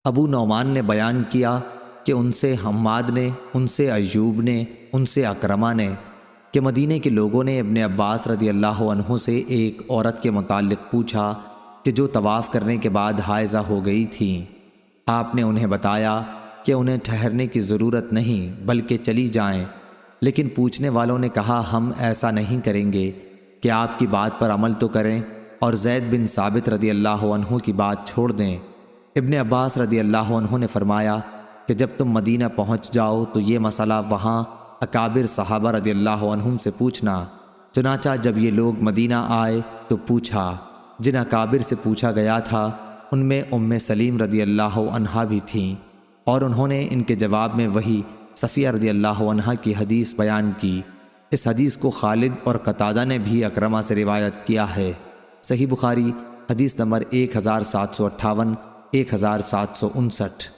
ابو نعمان نے بیان کیا کہ ان سے حماد نے، ان سے ایوب نے، ان سے اکرمہ نے کہ مدینے کے لوگوں نے ابن عباس رضی اللہ عنہ سے ایک عورت کے متعلق پوچھا کہ جو طواف کرنے کے بعد حائضہ ہو گئی تھیں۔ آپ نے انہیں بتایا کہ انہیں ٹھہرنے کی ضرورت نہیں بلکہ چلی جائیں، لیکن پوچھنے والوں نے کہا ہم ایسا نہیں کریں گے کہ آپ کی بات پر عمل تو کریں اور زید بن ثابت رضی اللہ عنہ کی بات چھوڑ دیں۔ ابن عباس رضی اللہ عنہ نے فرمایا کہ جب تم مدینہ پہنچ جاؤ تو یہ مسئلہ وہاں اکابر صحابہ رضی اللہ عنہم سے پوچھنا۔ چنانچہ جب یہ لوگ مدینہ آئے تو پوچھا۔ جن اکابر سے پوچھا گیا تھا ان میں ام سلیم رضی اللہ عنہا بھی تھیں، اور انہوں نے ان کے جواب میں وہی صفیہ رضی اللہ عنہا کی حدیث بیان کی۔ اس حدیث کو خالد اور قتادہ نے بھی اکرمہ سے روایت کیا ہے۔ صحیح بخاری حدیث نمبر 1758، 1759۔